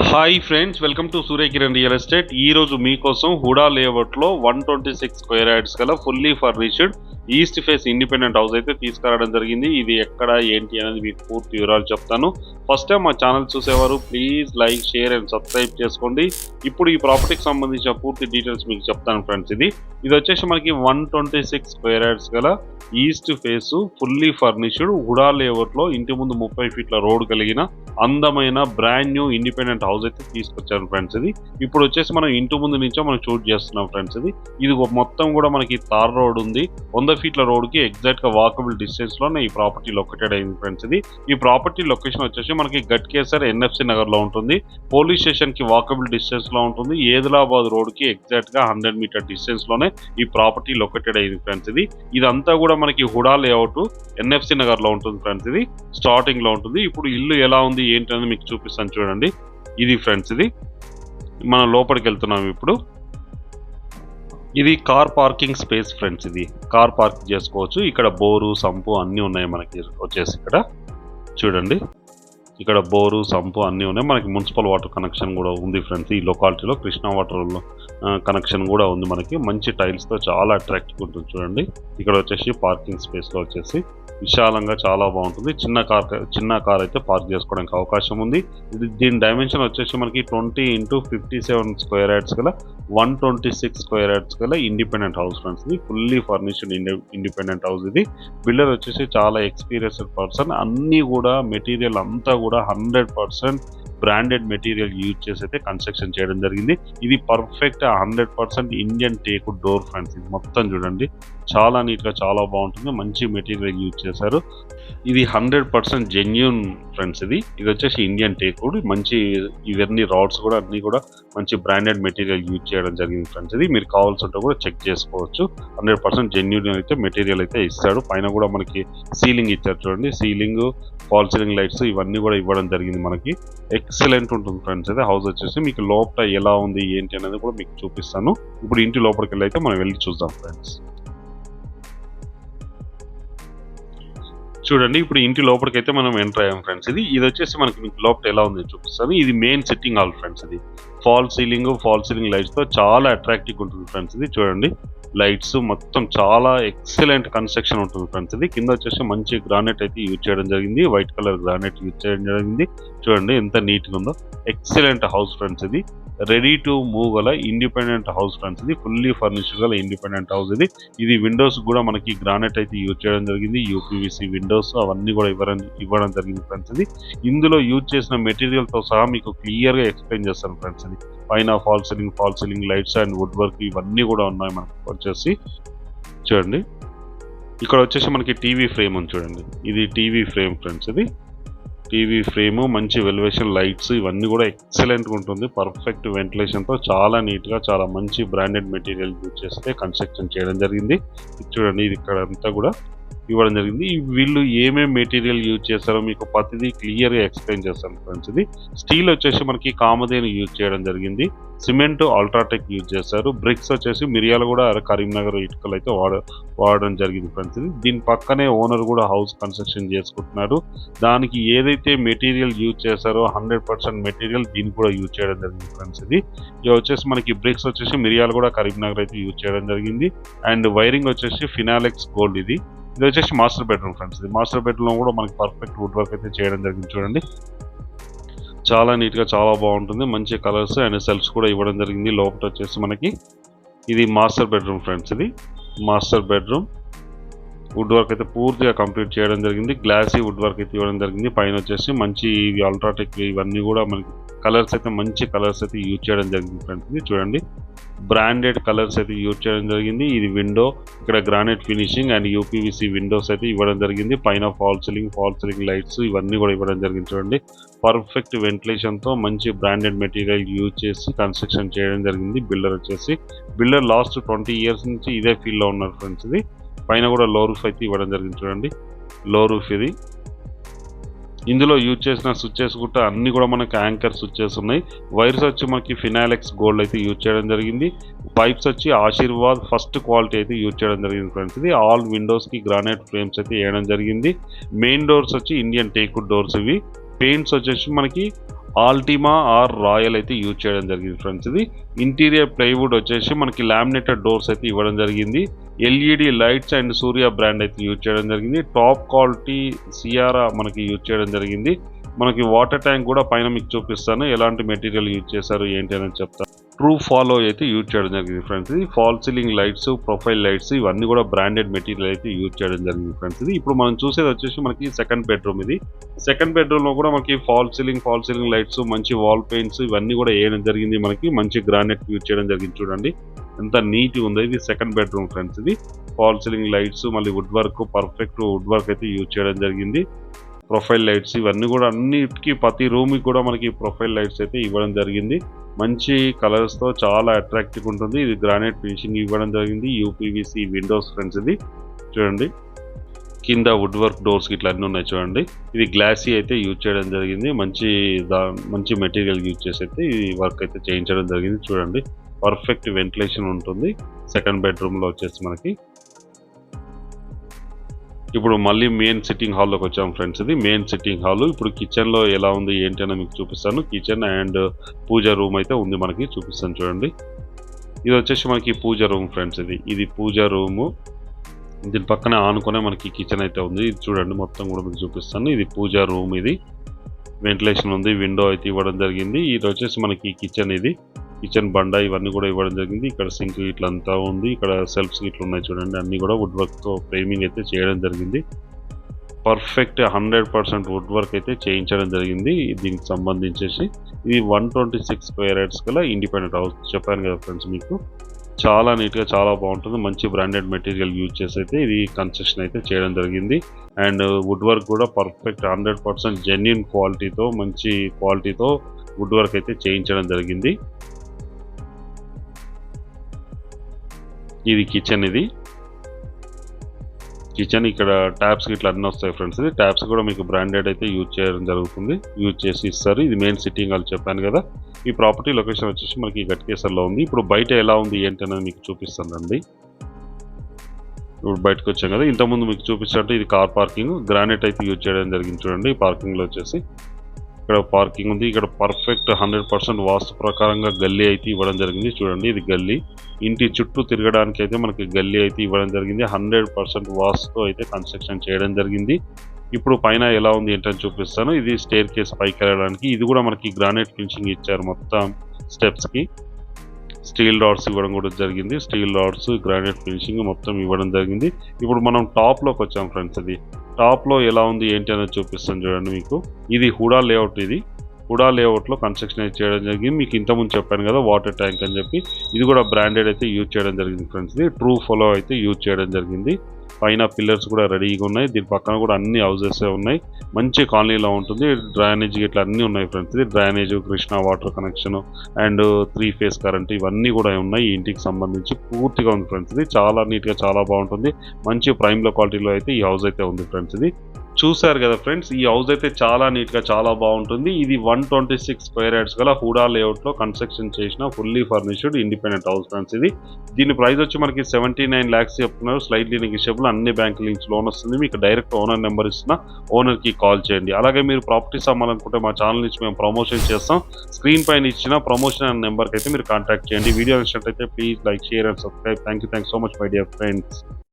Hi friends, welcome to Surya Kiran real estate. ఈ రోజు మీకోసం హుడా లేఅవుట్లో 126 స్క్వేర్ యార్డ్స్ గల fully furnished east face independent house అయితే తీసుకురావడం జరిగింది. ఇది ఎక్కడ ఏంటి అనేది మీకు పూర్తి వివరాలు చెప్తాను. ఫస్ట్ టైం మా ఛానల్ చూసేవారు please like, share and subscribe చేసుకోండి. ఇప్పుడు ఈ ప్రాపర్టీకి సంబంధించిన పూర్తి డీటెయిల్స్ మీకు చెప్తాను ఫ్రెండ్స్. ఇది వచ్చేసి మనకి 126 స్క్వేర్ యార్డ్స్ గల east face fully furnished HUDA లేఅవుట్లో ఇంటి ముందు 30 ఫీట్ల రోడ్ కలిగిన అందమైన బ్రాండ్ న్యూ ఇండిపెండెంట్ హౌస్ అయితే తీసుకొచ్చారు ఫ్రెండ్స్. ఇప్పుడు వచ్చేసి మనం ఇంటి ముందు నుంచో మనం షూట్ చేస్తున్నాం ఫ్రెండ్స్. ఇది మొత్తం కూడా మనకి తార్ రోడ్ ఉంది. 100 ఫీట్ల రోడ్ కి ఎగ్జాక్ట్ గా వాకబుల్ డిస్టెన్స్ లోనే ఈ ప్రాపర్టీ లొకేటెడ్ అయింది ఫ్రెండ్స్. ఈ ప్రాపర్టీ లొకేషన్ వచ్చేసి మనకి గట్కేసర్ ఎన్ఎఫ్సి నగర్ లో ఉంటుంది. పోలీస్ స్టేషన్ కి వాకబుల్ డిస్టెన్స్ లో ఉంటుంది. ఏదిలాబాద్ రోడ్ కి ఎగ్జాక్ట్ గా 100 మీటర్ డిస్టెన్స్ లోనే ఈ ప్రాపర్టీ లొకేటెడ్ అయింది ఫ్రెండ్స్. ఇదంతా కూడా మనకి హుడా లేఅవుట్ ఎన్ఎఫ్సి నగర్ లో ఉంటుంది ఫ్రెండ్స్. ఇది స్టార్టింగ్ లో ఉంటుంది. ఇప్పుడు ఇల్లు ఎలా ఉంది ఏంటి అనేది మీకు చూపిస్తాను చూడండి. ఇది ఫ్రెండ్స్, మనం లోపలికి వెళ్తున్నాం ఇప్పుడు. ఇది కార్ పార్కింగ్ స్పేస్ ఫ్రెండ్స్. ఇది కార్ పార్క్ చేసుకోవచ్చు. ఇక్కడ బోరు, సంపు అన్నీ ఉన్నాయి మనకి. వచ్చేసి ఇక్కడ చూడండి, ఇక్కడ బోరు, సంపు అన్నీ ఉన్నాయి. మనకి మున్సిపల్ వాటర్ కనెక్షన్ కూడా ఉంది ఫ్రెండ్స్. ఈ లొకాలిటీలో కృష్ణా వాటర్ కనెక్షన్ కూడా ఉంది మనకి. మంచి టైల్స్తో చాలా అట్రాక్టివ్ ఉంటుంది చూడండి. ఇక్కడ వచ్చేసి పార్కింగ్ స్పేస్లో వచ్చేసి విశాలంగా చాలా బాగుంటుంది. చిన్న కార్ అయితే పార్క్ చేసుకోవడానికి అవకాశం ఉంది. దీని డైమెన్షన్ వచ్చేసి మనకి 20x57 స్క్వేర్ యార్డ్స్ గల 126 స్క్వేర్ యార్డ్స్ గల independent house friends. Fully furnished independent house. ఇది బిల్డర్ వచ్చేసి చాలా ఎక్స్పీరియన్స్డ్ పర్సన్. అన్నీ కూడా మెటీరియల్ అంతా కూడా 100% బ్రాండెడ్ మెటీరియల్ యూజ్ చేసి అయితే కన్స్ట్రక్షన్ చేయడం జరిగింది. ఇది perfect 100% Indian teak door friends. ఇది మొత్తం చూడండి, చాలా నీట్గా చాలా బాగుంటుంది. మంచి మెటీరియల్ యూజ్ చేశారు. ఇది 100% జెన్యూన్ ఫ్రెండ్స్. ఇది వచ్చేసి ఇండియన్ టేక్ వుడ్. మంచి ఇవన్నీ రాడ్స్ కూడా అన్ని కూడా మంచి బ్రాండెడ్ మెటీరియల్ యూజ్ చేయడం జరిగింది ఫ్రెండ్స్. మీరు కావాల్సి ఉంటే కూడా చెక్ చేసుకోవచ్చు. 100% జెన్యూన్ అయితే మెటీరియల్ అయితే ఇస్తాడు. పైన కూడా మనకి సీలింగ్ ఇచ్చారు చూడండి. సీలింగ్, ఫాల్ సీలింగ్ లైట్స్ ఇవన్నీ కూడా ఇవ్వడం జరిగింది మనకి. ఎక్సలెంట్ ఉంటుంది ఫ్రెండ్స్. అయితే హౌస్ వచ్చేసి మీకు లోపల ఎలా ఉంది ఏంటి అనేది కూడా మీకు చూపిస్తాను. ఇప్పుడు ఇంటి లోపలికి వెళ్ళి అయితే మనం వెళ్ళి చూద్దాం ఫ్రెండ్స్. చూడండి, ఇప్పుడు ఇంటి లోపలికి అయితే మనం ఎంటర్ అయ్యాం ఫ్రెండ్స్. ఇది వచ్చేసి మనకి మీకు లోపల ఎలా ఉంది చూపిస్తాను. ఇది మెయిన్ సిట్టింగ్ హాల్ ఫ్రెండ్స్. ఇది ఫాల్ సీలింగ్ లైట్స్ తో చాలా అట్రాక్టివ్ ఉంటుంది ఫ్రెండ్స్. ఇది చూడండి, లైట్స్ మొత్తం చాలా ఎక్సలెంట్ కన్స్ట్రక్షన్ ఉంటుంది ఫ్రెండ్స్. కింద వచ్చేసి మంచి గ్రానైట్ అయితే యూజ్ చేయడం జరిగింది. వైట్ కలర్ గ్రానైట్ యూజ్ చేయడం జరిగింది. చూడండి ఎంత నీట్ గా ఉందో. Excellent house friends. ఇది రెడీ టు మూవ్ గల ఇండిపెండెంట్ హౌస్ ఫ్రెండ్స్. ఇది ఫుల్లీ ఫర్నిష్డ్ గల ఇండిపెండెంట్ హౌస్. ఇది విండోస్ కూడా మనకి గ్రానైట్ అయితే యూజ్ చేయడం జరిగింది. యూపీవీసీ విండోస్ అవన్నీ కూడా ఇవ్వడం జరిగింది ఫ్రెండ్స్. ఇందులో యూజ్ చేసిన మెటీరియల్ తో సహా మీకు క్లియర్ గా ఎక్స్ప్లెయిన్ చేస్తాను ఫ్రెండ్స్. పైన fall ceiling lights and wood work ఇవన్నీ కూడా ఉన్నాయి మనకి. వచ్చేసి చూడండి, ఇక్కడ వచ్చేసి మనకి టీవీ ఫ్రేమ్ ఉంది చూడండి. ఇది టీవీ ఫ్రేమ్ ఫ్రెండ్స్. ఇది టీవీ ఫ్రేమ్, మంచి వెలివేషన్ లైట్స్ ఇవన్నీ కూడా ఎక్సలెంట్గా ఉంటుంది. పర్ఫెక్ట్ వెంటిలేషన్తో చాలా నీట్గా చాలా మంచి బ్రాండెడ్ మెటీరియల్ యూజ్ చేస్తే కన్స్ట్రక్షన్ చేయడం జరిగింది. చూడండి, ఇది ఇక్కడ అంతా కూడా ఇవ్వడం జరిగింది. వీళ్ళు ఏమేమి మెటీరియల్ యూజ్ చేస్తారో మీకు ప్రతిదీ క్లియర్గా ఎక్స్ప్లెయిన్ చేస్తాను ఫ్రెండ్స్. ఇది స్టీల్ వచ్చేసి మనకి కామధేను యూజ్ చేయడం జరిగింది. సిమెంట్ అల్ట్రాటెక్ యూజ్ చేస్తారు. బ్రిక్స్ వచ్చేసి మిర్యాలగూడ, కరీంనగర్ ఇటుకలు అయితే వాడడం జరిగింది ఫ్రెండ్స్. దీని పక్కనే ఓనర్ కూడా హౌస్ కన్స్ట్రక్షన్ చేసుకుంటున్నారు. దానికి ఏదైతే మెటీరియల్ యూజ్ చేస్తారో 100% మెటీరియల్ దీనికి కూడా యూజ్ చేయడం జరిగింది ఫ్రెండ్స్. ఇది వచ్చేసి మనకి బ్రిక్స్ వచ్చేసి మిర్యాలగూడ, కరీంనగర్ అయితే యూజ్ చేయడం జరిగింది. అండ్ వైరింగ్ వచ్చేసి ఫినాలెక్స్ గోల్డ్. ఇది వచ్చేసి మాస్టర్ బెడ్రూమ్ ఫ్రెండ్స్. ఇది మాస్టర్ బెడ్రూమ్ కూడా మనకి పర్ఫెక్ట్ వుడ్ వర్క్ అయితే చేయడం జరిగింది చూడండి. చాలా నీట్గా చాలా బాగుంటుంది. మంచి కలర్స్ అండ్ సెల్ఫ్స్ కూడా ఇవ్వడం జరిగింది. లోపల వచ్చేసి మనకి ఇది మాస్టర్ బెడ్రూమ్ ఫ్రెండ్స్. ఇది మాస్టర్ బెడ్రూమ్. వుడ్ వర్క్ అయితే పూర్తిగా కంప్లీట్ చేయడం జరిగింది. గ్లాసీ వుడ్ వర్క్ అయితే ఇవ్వడం జరిగింది. పైన వచ్చేసి మంచి ఇవి అల్ట్రాటెక్ ఇవన్నీ కూడా మనకి కలర్స్ అయితే మంచి కలర్స్ అయితే యూజ్ చేయడం జరిగింది ఫ్రెండ్స్. ఇది చూడండి, బ్రాండెడ్ కలర్స్ అయితే యూజ్ చేయడం జరిగింది. ఇది విండో, ఇక్కడ granite finishing and UPVC Windows అయితే ఇవ్వడం జరిగింది. పైన ఫాల్ సీలింగ్ లైట్స్ ఇవన్నీ కూడా ఇవ్వడం జరిగింది చూడండి. పర్ఫెక్ట్ వెంటిలేషన్తో మంచి బ్రాండెడ్ మెటీరియల్ యూజ్ చేసి కన్స్ట్రక్షన్ చేయడం జరిగింది. బిల్డర్ లాస్ట్ 20 years నుంచి ఇదే ఫీల్డ్లో ఉన్నారు ఫ్రెండ్స్. ఇది పైన కూడా లో రూఫ్ అయితే ఇవ్వడం జరిగింది చూడండి. లో రూఫ్. ఇది ఇందులో యూజ్ చేసిన స్విచ్చెస్ కూడా అన్ని కూడా మనకి యాంకర్ స్విచ్చెస్ ఉన్నాయి. వైర్స్ వచ్చి మనకి ఫినాలెక్స్ గోల్డ్ అయితే యూజ్ చేయడం జరిగింది. పైప్స్ వచ్చి ఆశీర్వాద్ ఫస్ట్ క్వాలిటీ అయితే యూజ్ చేయడం జరిగింది ఫ్రెండ్స్. ఇది ఆల్ విండోస్కి గ్రానైట్ ఫ్రేమ్స్ అయితే వేయడం జరిగింది. మెయిన్ డోర్స్ వచ్చి ఇండియన్ టేక్ డోర్స్. ఇవి పెయింట్స్ వచ్చేసి మనకి ఆల్టిమా ఆర్ రాయల్ అయితే యూజ్ చేయడం జరిగింది ఫ్రెండ్స్. ఇది ఇంటీరియర్ ప్లైవుడ్ వచ్చేసి మనకి లామినేటెడ్ డోర్స్ అయితే ఇవ్వడం జరిగింది. LED lights and Surya brand అయితే యూజ్ చేయడం జరిగింది. టాప్ క్వాలిటీ సియారా మనకి యూజ్ చేయడం జరిగింది. మనకి వాటర్ ట్యాంక్ కూడా పైన మీకు చూపిస్తాను, ఎలాంటి మెటీరియల్ యూజ్ చేశారు ఏంటి అని చెప్తాను. ట్రూ ఫాలో అయితే యూజ్ చేయడం జరిగింది ఫ్రెండ్స్. ఇది fall ceiling lights, profile lights ఇవన్నీ కూడా బ్రాండెడ్ మెటీరియల్ అయితే యూజ్ చేయడం జరిగింది ఫ్రెండ్స్. ఇది ఇప్పుడు మనం చూసేది వచ్చేసి మనకి సెకండ్ బెడ్రూమ్. ఇది సెకండ్ బెడ్రూమ్ లో కూడా మనకి ఫాల్ సీలింగ్ లైట్స్, మంచి వాల్ పెయింట్స్ ఇవన్నీ కూడా వేయడం జరిగింది. మనకి మంచి గ్రానైట్ యూజ్ చేయడం జరిగింది. చూడండి ఎంత నీట్ ఉంది. ఇది సెకండ్ బెడ్రూమ్ ఫ్రెండ్స్. ఇది ఫాల్ సీలింగ్ లైట్స్, మళ్ళీ wood work, perfect wood work అయితే యూజ్ చేయడం జరిగింది. ప్రొఫైల్ లైట్స్ ఇవన్నీ కూడా అన్నిటికీ ప్రతి రూమ్కి కూడా మనకి ప్రొఫైల్ లైట్స్ అయితే ఇవ్వడం జరిగింది. మంచి కలర్స్తో చాలా అట్రాక్టివ్ ఉంటుంది. ఇది గ్రానైట్ ఫినిషింగ్ ఇవ్వడం జరిగింది. UPVC Windows friends. ఇది చూడండి కింద వుడ్ వర్క్ డోర్స్ ఇట్లా అన్నీ ఉన్నాయి చూడండి. ఇది గ్లాసీ అయితే యూజ్ చేయడం జరిగింది. మంచి మెటీరియల్ యూజ్ చేసి అయితే ఈ వర్క్ అయితే చేయించడం జరిగింది. చూడండి పర్ఫెక్ట్ వెంటిలేషన్ ఉంటుంది సెకండ్ బెడ్రూమ్లో వచ్చేసి మనకి. ఇప్పుడు మళ్ళీ మెయిన్ సిట్టింగ్ హాల్లోకి వచ్చాము ఫ్రెండ్స్. ఇది మెయిన్ సిట్టింగ్ హాల్. ఇప్పుడు కిచెన్లో ఎలా ఉంది ఏంటి అని మీకు చూపిస్తాను. కిచెన్ అండ్ పూజ రూమ్ అయితే ఉంది మనకి, చూపిస్తాను చూడండి. ఇది వచ్చేసి మనకి పూజ రూమ్ ఫ్రెండ్స్. ఇది పూజ రూము. దీని పక్కనే ఆనుకునే మనకి కిచెన్ అయితే ఉంది. ఇది చూడండి మొత్తం కూడా మీకు చూపిస్తాను. ఇది పూజ రూమ్. ఇది వెంటిలేషన్ ఉంది, విండో అయితే ఇవ్వడం జరిగింది. ఇది వచ్చేసి మనకి కిచెన్. ఇది కిచెన్ బండ ఇవన్నీ కూడా ఇవ్వడం జరిగింది. ఇక్కడ సింక్ ఇట్లంతా ఉంది. ఇక్కడ సెల్ఫ్స్ ఇట్లా ఉన్నాయి చూడండి. అన్ని కూడా వుడ్ వర్క్తో ఫ్రేమింగ్ అయితే చేయడం జరిగింది. పర్ఫెక్ట్ 100% వుడ్ వర్క్ అయితే చేయించడం జరిగింది. దీనికి సంబంధించేసి ఇది 126 స్క్వేర్ యార్డ్స్ గల ఇండిపెండెంట్ హౌస్. చెప్పాను కదా ఫ్రెండ్స్ మీకు, చాలా నీట్గా చాలా బాగుంటుంది. మంచి బ్రాండెడ్ మెటీరియల్ యూజ్ చేసి అయితే ఇది కన్స్ట్రక్షన్ అయితే చేయడం జరిగింది. అండ్ వుడ్ వర్క్ కూడా పర్ఫెక్ట్ 100% జెన్యూన్ క్వాలిటీతో, మంచి క్వాలిటీతో వుడ్ వర్క్ అయితే చేయించడం జరిగింది. ఇది కిచెన్. ఇది కిచెన్. ఇక్కడ ట్యాప్స్ ఇట్లా అన్నీ వస్తాయి ఫ్రెండ్స్. ఇది ట్యాప్స్ కూడా మీకు బ్రాండెడ్ అయితే యూజ్ చేయడం జరుగుతుంది, యూజ్ చేసి ఇస్తారు. ఇది మెయిన్ సిట్టింగ్ హాల్ చెప్పాను కదా. ఈ ప్రాపర్టీ లొకేషన్ వచ్చేసి మనకి గట్కేసర్లో ఉంది. ఇప్పుడు బయట ఎలా ఉంది ఏంటనేది మీకు చూపిస్తానండి. ఇప్పుడు బయటకు వచ్చాం కదా, ఇంతకుముందు మీకు చూపించినట్టు ఇది కార్ పార్కింగ్. గ్రానైట్ అయితే యూజ్ చేయడం జరిగింది చూడండి. ఈ పార్కింగ్లో వచ్చేసి ఇక్కడ పార్కింగ్ ఉంది. ఇక్కడ పర్ఫెక్ట్ 100% వాస్తు ప్రకారంగా గల్లీ అయితే ఇవ్వడం జరిగింది చూడండి. ఇది గల్లీ. ఇంటి చుట్టూ తిరగడానికి అయితే మనకి గల్లీ అయితే ఇవ్వడం జరిగింది. 100% వాస్తుతో అయితే కన్స్ట్రక్షన్ చేయడం జరిగింది. ఇప్పుడు పైన ఎలా ఉంది ఏంటని చూపిస్తాను. ఇది స్టేర్ కేస్ పైకి వెళ్ళడానికి. ఇది కూడా మనకి గ్రానైట్ ఫినిషింగ్ ఇచ్చారు మొత్తం స్టెప్స్కి. స్టీల్ రాడ్స్ ఇవ్వడం కూడా జరిగింది. స్టీల్ రాడ్స్, గ్రానైట్ ఫినిషింగ్ మొత్తం ఇవ్వడం జరిగింది. ఇప్పుడు మనం టాప్లోకి వచ్చాం ఫ్రెండ్స్. ఇది టాప్లో ఎలా ఉంది ఏంటి అనేది చూపిస్తాను చూడండి మీకు. ఇది హుడా లేఅవుట్. ఇది హుడా లేఅవుట్లో కన్స్ట్రక్షన్ అయితే చేయడం జరిగింది. మీకు ఇంతకుముందు చెప్పాను కదా వాటర్ ట్యాంక్ అని చెప్పి, ఇది కూడా బ్రాండెడ్ అయితే యూజ్ చేయడం జరిగింది ఫ్రెండ్స్. ఇది ట్రూ ఫాలో అయితే యూజ్ చేయడం జరిగింది. పైన పిల్లర్స్ కూడా రెడీగా ఉన్నాయి. దీని పక్కన కూడా అన్ని హౌసెస్ ఉన్నాయి. మంచి కాలనీలో ఉంటుంది. డ్రైనేజ్ ఇట్లా అన్నీ ఉన్నాయి ఫ్రెండ్స్. ఇది drainage, Krishna water connection and 3 phase current ఇవన్నీ కూడా ఉన్నాయి. ఈ ఇంటికి సంబంధించి పూర్తిగా ఉంది ఫ్రెండ్స్. ఇది చాలా నీట్గా చాలా బాగుంటుంది. మంచి ప్రైమ్ క్వాలిటీలో అయితే ఈ హౌస్ అయితే ఉంది ఫ్రెండ్స్. ఇది చూసారు కదా ఫ్రెండ్స్, ఈ హౌస్ అయితే చాలా నీట్గా చాలా బాగుంటుంది. ఇది 126 స్క్వేర్ యార్డ్స్ గల హుడా లేఅవుట్లో కన్స్ట్రక్షన్ చేసిన fully furnished independent house friends. ఇది దీని ప్రైస్ వచ్చి మనకి 79 lakhs చెప్తున్నారు. Slightly negotiable. అన్ని బ్యాంకుల నుంచి లోన్ వస్తుంది. మీకు డైరెక్ట్ ఓనర్ నెంబర్ ఇస్తున్నా, ఓనర్కి కాల్ చేయండి. అలాగే మీరు ప్రాపర్టీస్ అమ్మాలనుకుంటే మా ఛానల్ నుంచి మేము ప్రమోషన్ చేస్తాం. స్క్రీన్ పైన ఇచ్చిన ప్రమోషన్ అనే నెంబర్కి అయితే మీరు కాంటాక్ట్ చేయండి. వీడియో నచ్చినట్లయితే please like, share and subscribe. Thank you so much my dear friends.